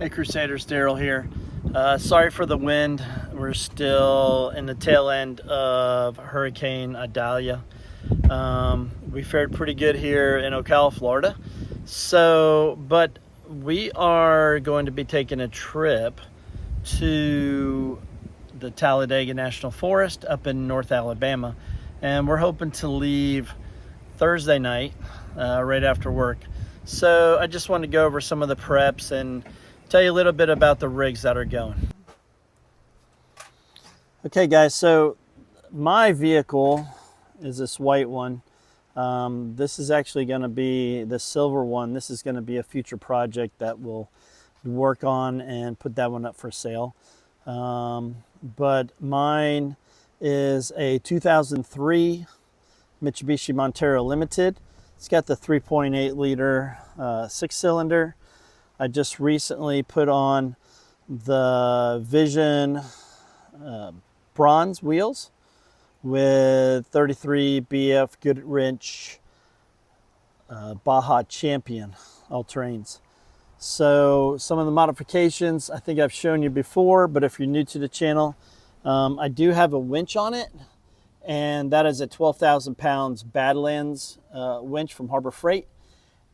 Hey Crusaders, Daryl here. Sorry for the wind. We're still in the tail end of Hurricane Idalia. We fared pretty good here in Ocala, Florida. But we are going to be taking a trip to the Talladega National Forest up in North Alabama. And we're hoping to leave Thursday night, right after work. So I just wanted to go over some of the preps and tell you a little bit about the rigs that are going. Okay guys, so my vehicle is this white one. This is actually going to be the silver one. This is going to be a future project that we'll work on and put that one up for sale. But mine is a 2003 Mitsubishi Montero Limited. It's got the 3.8 liter 6-cylinder. I just recently put on the Vision bronze wheels with 33 BF Goodrich Baja Champion all-terrains. So some of the modifications I think I've shown you before, but if you're new to the channel, I do have a winch on it, and that is a 12,000 pounds Badlands winch from Harbor Freight.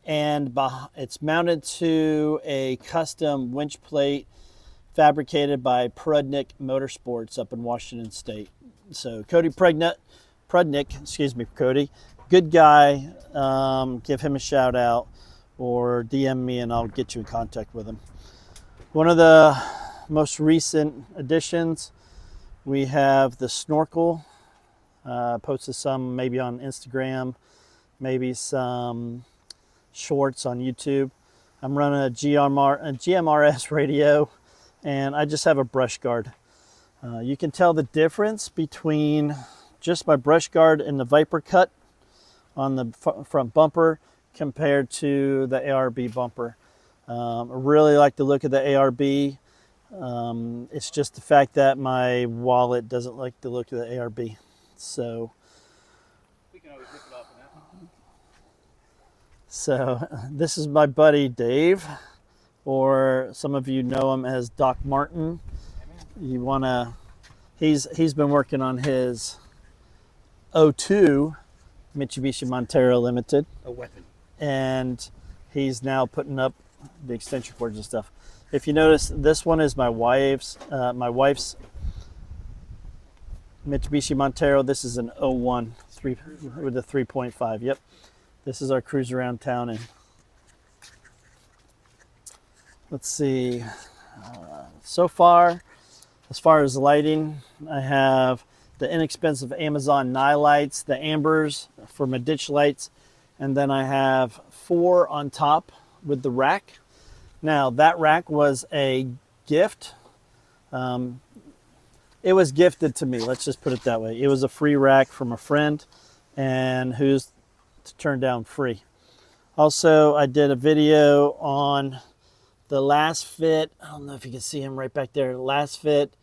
And it's mounted to a custom winch plate fabricated by Prudnick Motorsports up in Washington State. So Cody Prudnick, excuse me, Cody, good guy. Give him a shout out or DM me and I'll get you in contact with him. One of the most recent additions, we have the snorkel. Posted some maybe on Instagram, maybe some shorts on YouTube. I'm running a GMRS radio, and I just have a brush guard. You can tell the difference between just my brush guard and the Viper cut on the front bumper compared to the ARB bumper. I really like the look of the ARB. It's just the fact that my wallet doesn't like the look of the ARB. So we can always rip it off in that one. So this is my buddy Dave, or some of you know him as Doc Martin. You wanna, he's been working on his 02 Mitsubishi Montero Limited. A weapon. And he's now putting up the extension cords and stuff. If you notice, this one is my wife's Mitsubishi Montero. This is an 01 with a 3.5. Yep. This is our cruise around town in. Let's see. So far, as far as lighting, I have the inexpensive Amazon Nye lights, the ambers for my ditch lights, and then I have 4 on top with the rack. Now, that rack was a gift. It was gifted to me, let's just put it that way. It was a free rack from a friend, and who's to turn down free. Also, I did a video on the last fit. I don't know if you can see him right back there. Last fit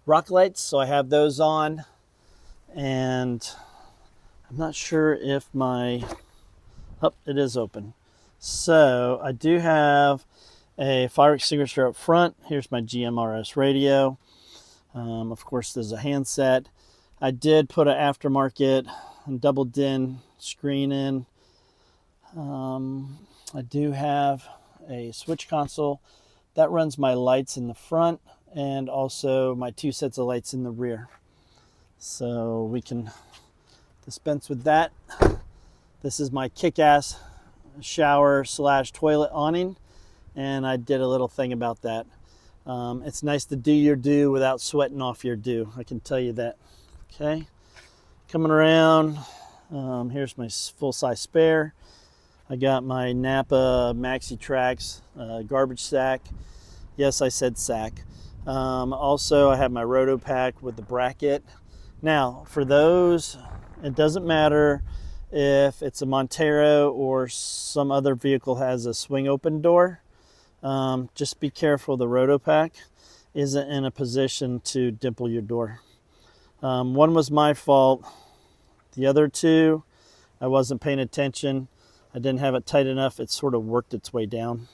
rock lights, so I have those on. And I'm not sure if my, oh, it is open. So I do have a fire extinguisher up front. Here's my GMRS radio. Of course, there's a handset. I did put an aftermarket double DIN screen in. I do have a switch console that runs my lights in the front and also my 2 sets of lights in the rear. So we can dispense with that. This is my kick-ass shower / toilet awning, and I did a little thing about that. It's nice to do your due without sweating off your due. I can tell you that. Okay, coming around, here's my full-size spare. I got my Napa Maxi Trax garbage sack. Yes, I said sack. Also, I have my Roto Pack with the bracket. Now, for those, it doesn't matter if it's a Montero or some other vehicle has a swing open door. Just be careful, the Roto Pack isn't in a position to dimple your door. One was my fault. The other 2, I wasn't paying attention. I didn't have it tight enough. It sort of worked its way down.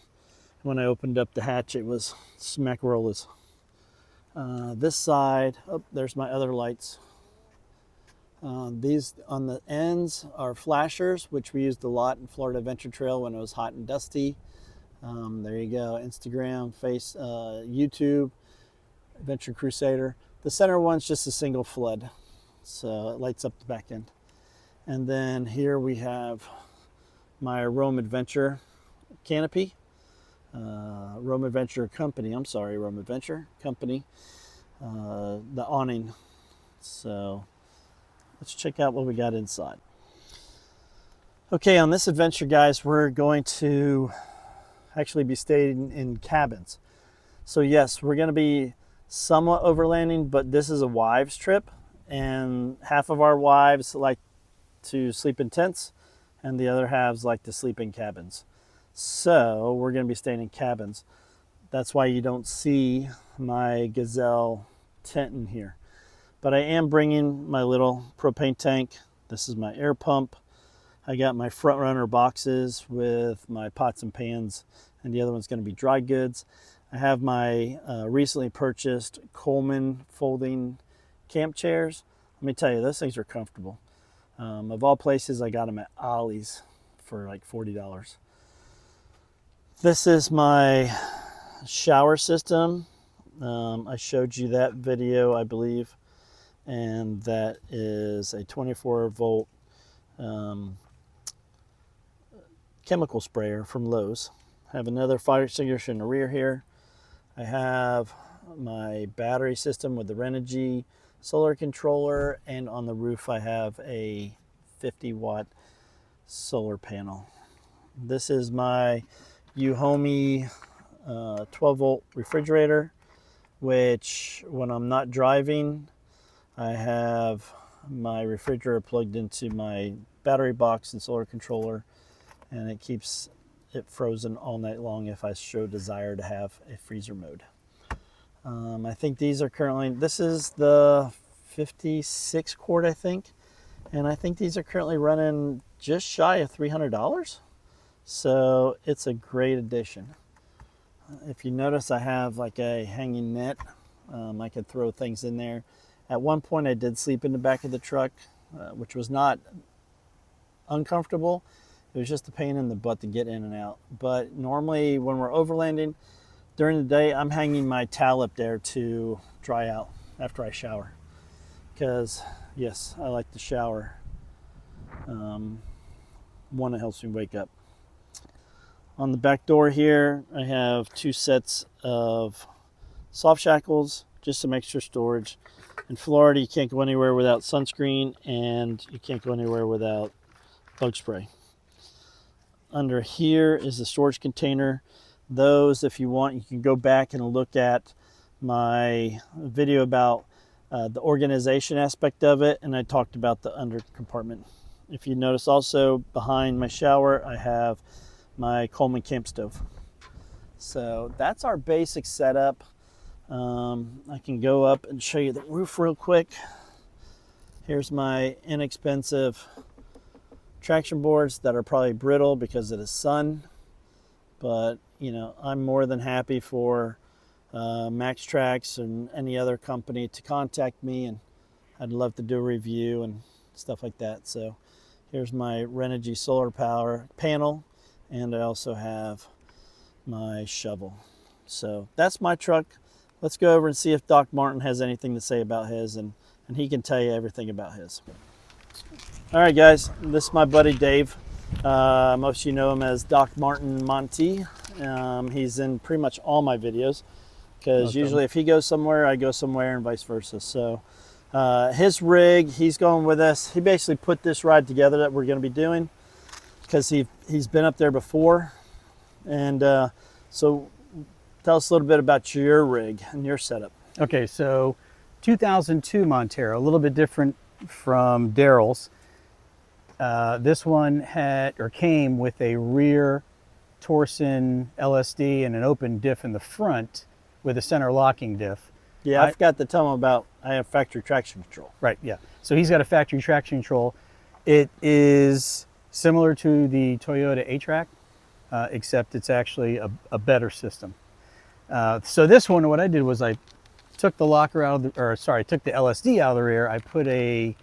When I opened up the hatch, it was smackarollas. This side, oh, there's my other lights. These on the ends are flashers, which we used a lot in Florida Adventure Trail when it was hot and dusty. There you go, Instagram, YouTube, Adventure Crusader. The center one's just a single flood, so it lights up the back end. And then here we have my Rome Adventure canopy. Rome Adventure Company, I'm sorry, Rome Adventure Company, the awning. So let's check out what we got inside. Okay, on this adventure, guys, we're going to actually be staying in cabins. So yes, we're going to be somewhat overlanding, but this is a wives trip, and half of our wives like to sleep in tents and the other halves like to sleep in cabins. So we're going to be staying in cabins. That's why you don't see my Gazelle tent in here. But I am bringing my little propane tank. This is my air pump. I got my front runner boxes with my pots and pans, and the other one's going to be dry goods. I have my recently purchased Coleman folding camp chairs. Let me tell you, those things are comfortable. Of all places, I got them at Ollie's for like $40. This is my shower system. I showed you that video, I believe, and that is a 24-volt chemical sprayer from Lowe's. I have another fire extinguisher in the rear here. I have my battery system with the Renogy solar controller, and on the roof I have a 50-watt solar panel. This is my Uhomey 12-volt refrigerator, which when I'm not driving, I have my refrigerator plugged into my battery box and solar controller, and it keeps it frozen all night long if I show desire to have a freezer mode. I think these are currently, this is the 56 quart, I think, and I think these are currently running just shy of $300. So it's a great addition. If you notice, I have like a hanging net. I could throw things in there. At one point I did sleep in the back of the truck, which was not uncomfortable. It was just a pain in the butt to get in and out. But normally when we're overlanding during the day, I'm hanging my towel up there to dry out after I shower. Because yes, I like to shower. One, it helps me wake up. On the back door here, I have 2 sets of soft shackles, just some extra storage. In Florida, you can't go anywhere without sunscreen, and you can't go anywhere without bug spray. Under here is the storage container. Those, if you want, you can go back and look at my video about the organization aspect of it, and I talked about the under compartment. If you notice also, behind my shower, I have my Coleman camp stove. So that's our basic setup. I can go up and show you the roof real quick. Here's my inexpensive traction boards that are probably brittle because of the sun, but you know, I'm more than happy for Max Tracks and any other company to contact me, and I'd love to do a review and stuff like that. So here's my Renogy solar power panel, and I also have my shovel. So that's my truck. Let's go over and see if Doc Martin has anything to say about his, and he can tell you everything about his. All right, guys, this is my buddy Dave. Most of you know him as Doc Martin Monty. He's in pretty much all my videos, because usually if he goes somewhere, I go somewhere, and vice versa. So his rig, he's going with us. He basically put this ride together that we're going to be doing, because he's been up there before. And so tell us a little bit about your rig and your setup. Okay, so 2002 Montero, a little bit different from Daryl's. This one came with a rear Torsen LSD and an open diff in the front with a center locking diff. Yeah, I forgot to tell him about, I have factory traction control. Right, yeah. So he's got a factory traction control. It is similar to the Toyota A-Track. except it's actually a better system. So this one, what I did was I took the locker out of the, or sorry, took the LSD out of the rear. I put a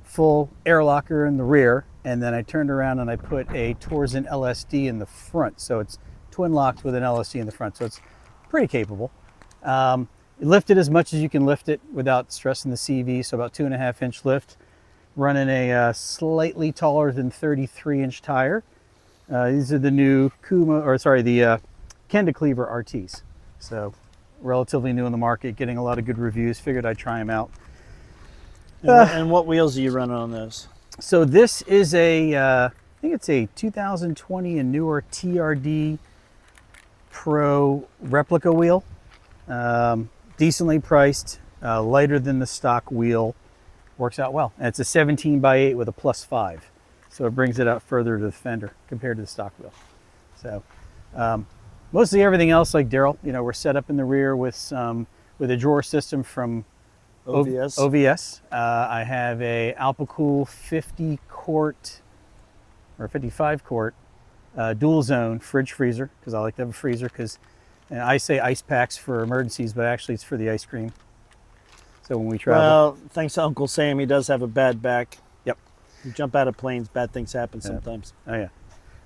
full air locker in the rear, and then I turned around and I put a Torsen LSD in the front. So it's twin locked with an LSD in the front. So it's pretty capable. Lift it as much as you can lift it without stressing the CV. So about 2.5-inch lift. Running a slightly taller than 33-inch tire. These are the new the Kenda Cleaver RTs. So relatively new in the market, getting a lot of good reviews. Figured I'd try them out. And what wheels are you running on those? So this is I think it's a 2020 and newer TRD Pro replica wheel. Decently priced, lighter than the stock wheel. Works out well. And it's a 17x8 with a +5. So it brings it out further to the fender compared to the stock wheel. So mostly everything else, like Daryl, we're set up in the rear with a drawer system from OVS. I have a Alpacool 50 quart or 55 quart dual zone fridge freezer, because I like to have a freezer, because I say ice packs for emergencies, but actually it's for the ice cream. So when we travel. Well, thanks to Uncle Sam, he does have a bad back. Yep. You jump out of planes, bad things happen sometimes. Oh yeah.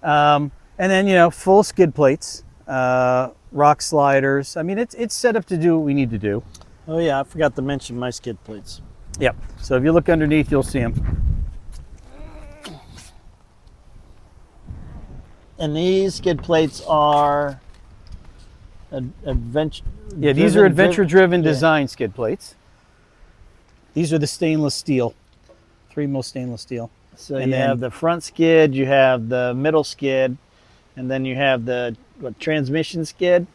And then full skid plates, rock sliders. I mean, it's set up to do what we need to do. Oh yeah, I forgot to mention my skid plates. Yep. So if you look underneath, you'll see them. And these skid plates are adventure. Yeah, these are adventure-driven yeah. design skid plates. These are the stainless steel, 3mm stainless steel. So you have the front skid, you have the middle skid, and then you have the transmission skid.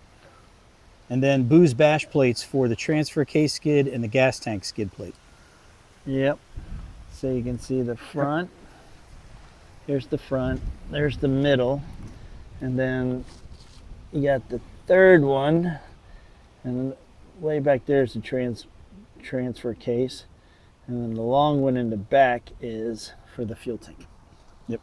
And then booze bash plates for the transfer case skid and the gas tank skid plate. Yep. So you can see the front. Here's the front. There's the middle. And then you got the third one. And way back there is the transfer case. And then the long one in the back is for the fuel tank. Yep.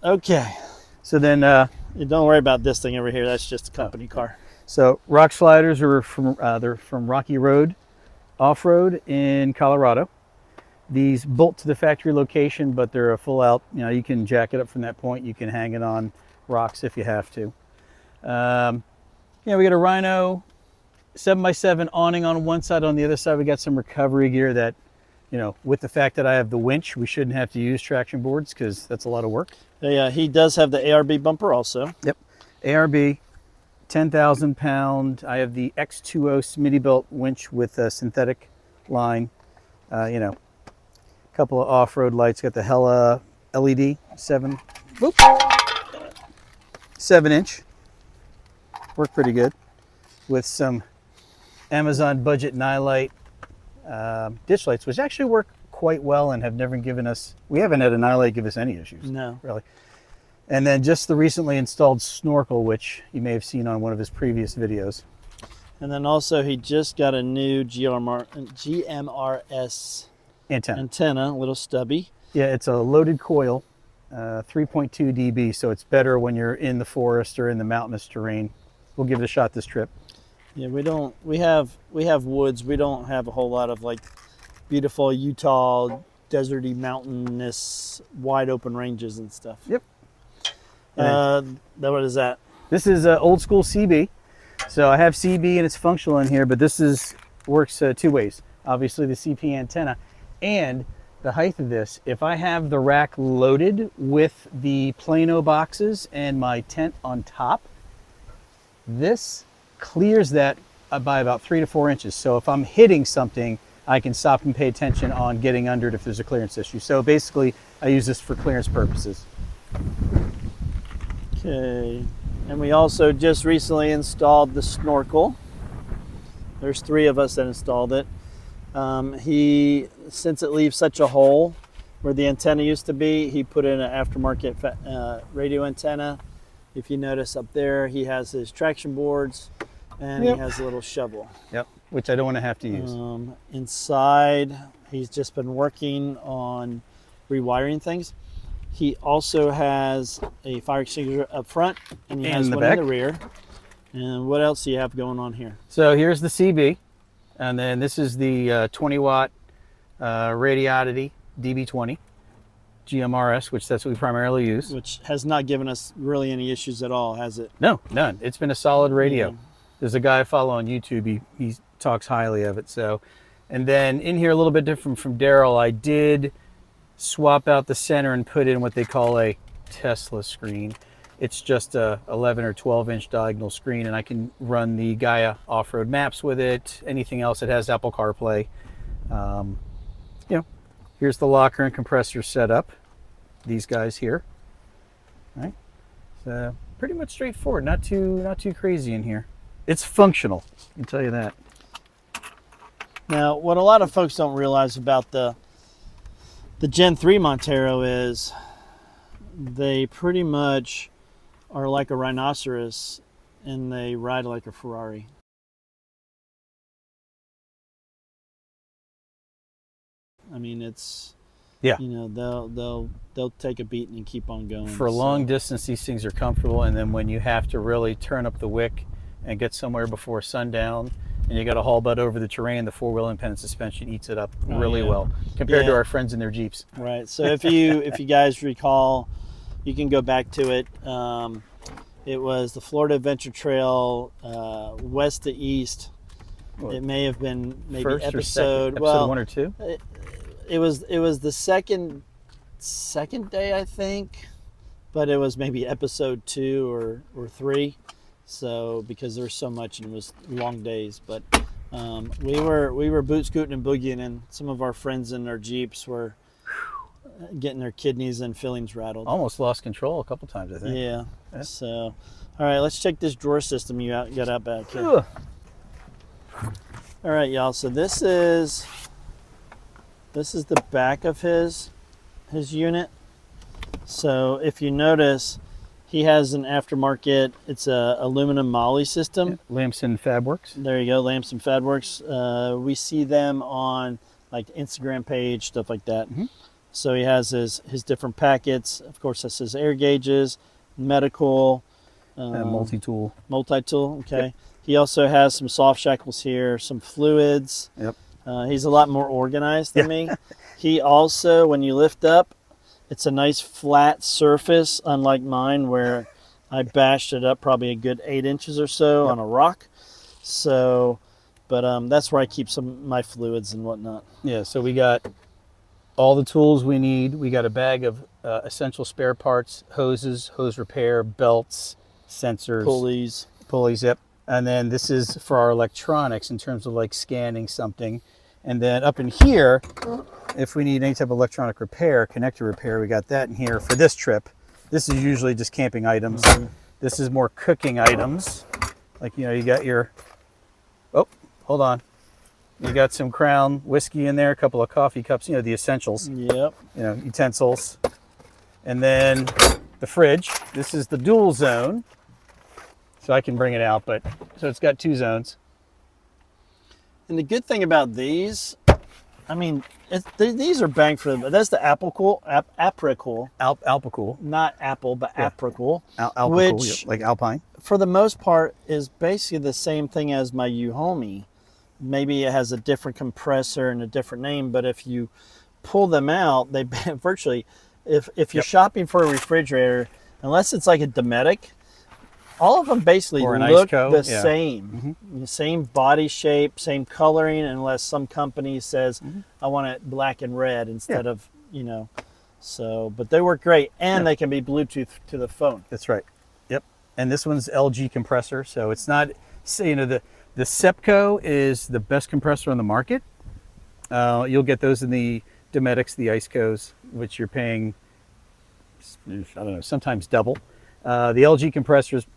Okay. So then don't worry about this thing over here. That's just a company car. So rock sliders are they're from Rocky Road Off-Road in Colorado. These bolt to the factory location, but they're a full out, you can jack it up from that point. You can hang it on rocks if you have to. We got a Rhino 7x7 awning on one side. On the other side, we got some recovery gear that, with the fact that I have the winch, we shouldn't have to use traction boards because that's a lot of work. Yeah, he does have the ARB bumper also. Yep. ARB, 10,000 pound. I have the X2O Smitty belt winch with a synthetic line. A couple of off-road lights. Got the Hella LED 7-inch. Work pretty good with some Amazon budget Nightlight ditch lights, which actually work quite well and have never given us, we haven't had a Nightlight give us any issues. No. Really. And then just the recently installed snorkel, which you may have seen on one of his previous videos. And then also he just got a new GMRS antenna, a little stubby. Yeah, it's a loaded coil, 3.2 dB, so it's better when you're in the forest or in the mountainous terrain. We'll give it a shot this trip. Yeah, we have woods. We don't have a whole lot of like beautiful Utah, deserty, mountainous, wide open ranges and stuff. Yep. What is that? This is old school CB. So I have CB and it's functional in here, but this works two ways. Obviously the CP antenna and the height of this. If I have the rack loaded with the Plano boxes and my tent on top, this clears that by about 3 to 4 inches. So if I'm hitting something, I can stop and pay attention on getting under it if there's a clearance issue. So basically I use this for clearance purposes. Okay, and we also just recently installed the snorkel. There's 3 of us that installed it. Since it leaves such a hole where the antenna used to be, he put in an aftermarket radio antenna. If you notice up there, he has his traction boards and he has a little shovel. Yep, which I don't want to have to use. Inside, he's just been working on rewiring things. He also has a fire extinguisher up front, and he has In the one in back. the rear. And what else do you have going on here? So here's the CB, and then this is the 20 watt Radiotity DB20 GMRS, which that's what we primarily use. Which has not given us really any issues at all, has it? No, none. It's been a solid radio. Yeah. There's a guy I follow on YouTube. He talks highly of it. So, and then in here a little bit different from Daryl, I did swap out the center and put in what they call a Tesla screen. It's just a 11 or 12 inch diagonal screen, and I can run the Gaia off-road maps with it. Anything else, it has Apple CarPlay. You know, here's the locker and compressor setup. These guys here. All right. So pretty much straightforward. Not too crazy in here. It's functional. I can tell you that. Now, what a lot of folks don't realize about the Gen 3 Montero is they pretty much are like a rhinoceros and they ride like a Ferrari. I mean, it's, Yeah. you know, they'll take a beating and keep on going. For a long distance, these things are comfortable, and then when you have to really turn up the wick and get somewhere before sundown, and you got to haul butt over the terrain, the four-wheel independent suspension eats it up really well compared to our friends in their Jeeps. Right. So if you guys recall, you can go back to it. It was the Florida Adventure Trail, west to east. It may have been maybe First or episode. second? Well, Episode 1 or 2? It was the second day, I think, but it was maybe episode 2 or 3. So because there's so much and it was long days, but we were boot scooting and boogieing, and some of our friends in their Jeeps were getting their kidneys and fillings rattled. Almost lost control a couple times, I think. Yeah. So, all right, let's check this drawer system you got out back here. Ugh. All right, y'all. So this is the back of his unit. So if you notice, he has an aftermarket. It's a aluminum moly system. Yeah. Lamson Fabworks. There you go, Lamson Fabworks. We see them on like the Instagram page, stuff like that. Mm-hmm. So he has his different packets. Of course, that's his air gauges, medical, Multi-tool. multi-tool. Okay. Yep. He also has some soft shackles here, some fluids. Yep. He's a lot more organized than me. He also, when you lift up, it's a nice flat surface, unlike mine where I bashed it up probably a good 8 inches or so on a rock. So, but that's where I keep some of my fluids and whatnot. Yeah, so we got all the tools we need. We got a bag of essential spare parts, hoses, hose repair, belts, sensors, Pulleys. yep. And then this is for our electronics in terms of like scanning something. And then up in here, if we need any type of electronic repair, connector repair, we got that in here for this trip. This is usually just camping items. Mm-hmm. This is more cooking items. Like, you know, you got your, oh, hold on. You got some Crown whiskey in there, a couple of coffee cups, you know, the essentials. Yep. You know, utensils. And then the fridge. This is the dual zone. So I can bring it out, but so it's got 2 zones. And the good thing about these, I mean, these are bang for them. That's the Apricool, Alpicool. not Apple, but Yeah. Apricool, Alpicool, which yeah, like Alpine. for the most part is basically the same thing as my U-Homie. Maybe it has a different compressor and a different name, but if you pull them out, they virtually, if you're Yep. shopping for a refrigerator, unless it's like a Dometic, all of them basically Or an look Iceco, the yeah. same. The same body shape, same coloring, unless some company says, I want it black and red instead of, you know. So, but they work great, and they can be Bluetooth to the phone. That's right. Yep. And this one's LG compressor, so it's not, so, you know, the Sepco is the best compressor on the market. You'll get those in the Dometics, the Icecos, which you're paying, I don't know, sometimes double. The LG compressor is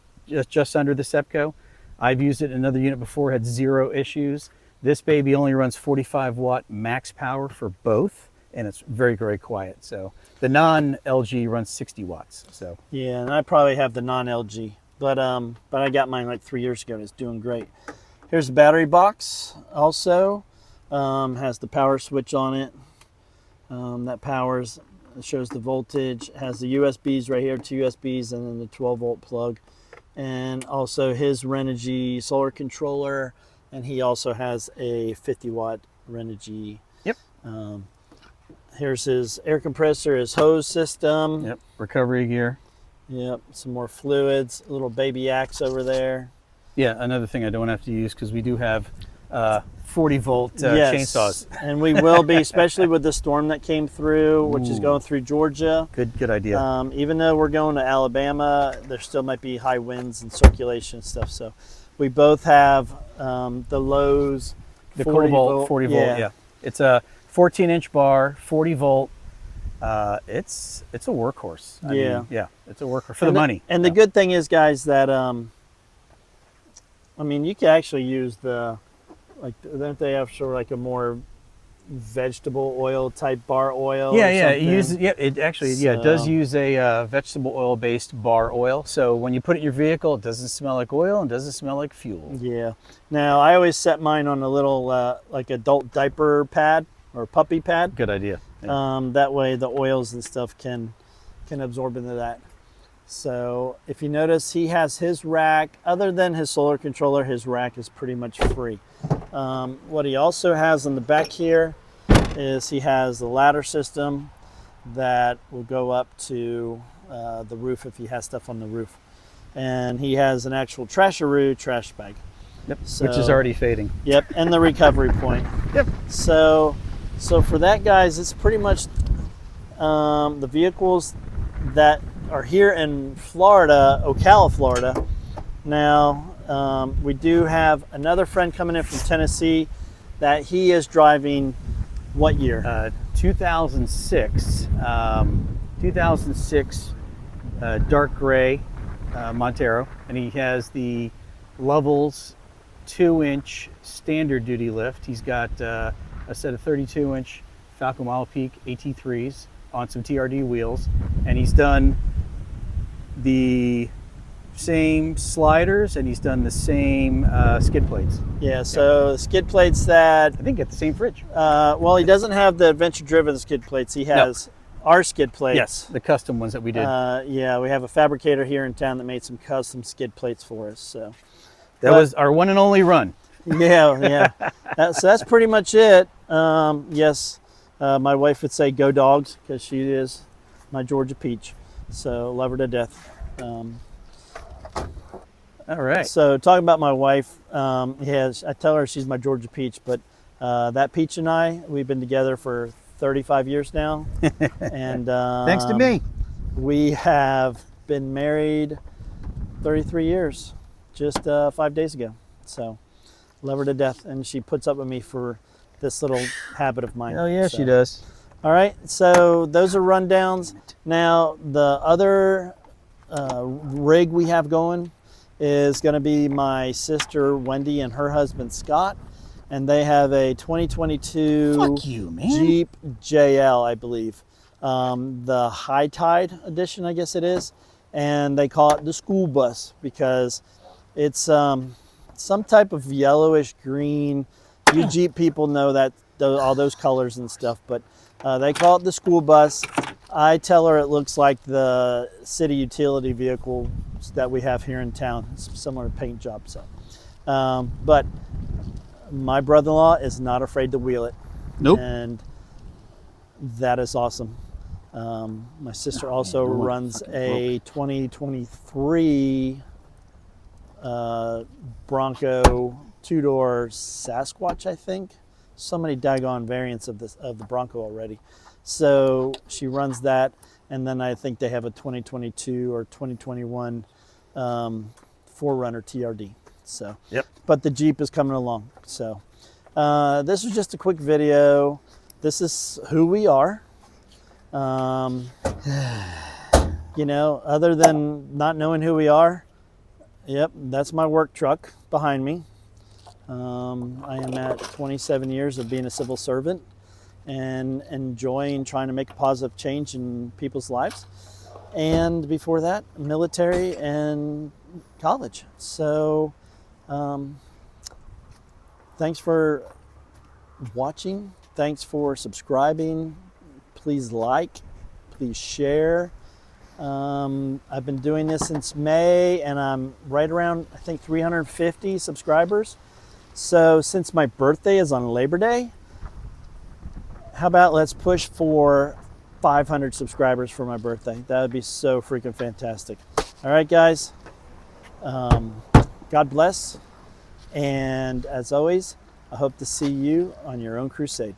just under the Sepco. I've used it in another unit before, had 0 issues. This baby only runs 45 watt max power for both, and it's very, very quiet. So the non-LG runs 60 watts. So Yeah, and I probably have the non-LG, but I got mine like 3 years ago, and it's doing great. Here's the battery box. Also has the power switch on it. That powers It shows the voltage. It has the USBs right here, 2 USBs, and then the 12-volt plug. And also his Renogy solar controller, and he also has a 50-watt Renogy. Yep. Here's his air compressor, his hose system. Yep. Recovery gear. Yep. Some more fluids. A little baby axe over there. Yeah. Another thing I don't have to use because we do have 40-volt Yes. chainsaws. And we will be, especially with the storm that came through, which is Ooh. going through Georgia. Good idea. Even though we're going to Alabama, there still might be high winds and circulation and stuff. So we both have the Lowe's The Cobalt 40 volt. Yeah. It's a 14-inch bar, 40 volt. It's a workhorse. I mean, yeah, it's a workhorse for the money. And the good thing is, guys, that I mean, you can actually use the, like, don't they have sort of like a more vegetable oil type bar oil? Yeah, or yeah. It something? uses, yeah, it actually, yeah, it does use a vegetable oil based bar oil. So when you put it in your vehicle, it doesn't smell like oil and doesn't smell like fuel. Yeah. Now I always set mine on a little like adult diaper pad or puppy pad. Good idea. Yeah. That way the oils and stuff can absorb into that. So if you notice, he has his rack. Other than his solar controller, his rack is pretty much free. What he also has in the back here is he has the ladder system that will go up to the roof if he has stuff on the roof. And he has an actual trasharoo trash bag. Yep. So, Which is already fading. Yep, and the recovery point. Yep. So for that, guys, it's pretty much the vehicles that are here in Florida, Ocala, Florida. Now, we do have another friend coming in from Tennessee that he is driving what year? 2006. 2006 dark gray Montero, and he has the Lovells 2-inch standard duty lift. He's got a set of 32-inch Falcon Wild Peak AT3s on some TRD wheels, and he's done the same sliders and he's done the same skid plates. Yeah, so skid plates that, I think at the same fridge. well, he doesn't have the adventure driven skid plates. He has our skid plates. Yes, the custom ones that we did. Yeah, we have a fabricator here in town that made some custom skid plates for us. So that was our one and only run. Yeah. So that's pretty much it. Yes, my wife would say go dogs because she is my Georgia peach. So love her to death. All right. So talking about my wife, I tell her she's my Georgia peach, but that peach and I, we've been together for 35 years now. And thanks to me. We have been married 33 years, just 5 days ago. So love her to death, and she puts up with me for this little habit of mine. Oh yeah, so. she does. All right, so those are rundowns. Now the other rig we have going is going to be my sister Wendy and her husband Scott, and they have a 2022 Fuck you, man. Jeep JL, I believe, the High Tide edition, I guess it is, and they call it the school bus because it's some type of yellowish green. You Jeep people know that all those colors and stuff, but they call it the school bus. I tell her it looks like the city utility vehicle that we have here in town. It's a similar paint job. So, but my brother-in-law is not afraid to wheel it. Nope. And that is awesome. My sister also runs a 2023 Bronco two-door Sasquatch, I think. So many daggone variants of the Bronco already. So she runs that, and then I think they have a 2022 or 2021 4Runner TRD. So, yep. But the Jeep is coming along. So this is just a quick video. This is who we are. You know, other than not knowing who we are, yep, that's my work truck behind me. I am at 27 years of being a civil servant and enjoying trying to make a positive change in people's lives. And before that, military and college. So thanks for watching. Thanks for subscribing. Please like, please share. I've been doing this since May, and I'm right around, I think, 350 subscribers. So since my birthday is on Labor Day, how about let's push for 500 subscribers for my birthday? That would be so freaking fantastic. All right, guys. God bless. And as always, I hope to see you on your own crusade.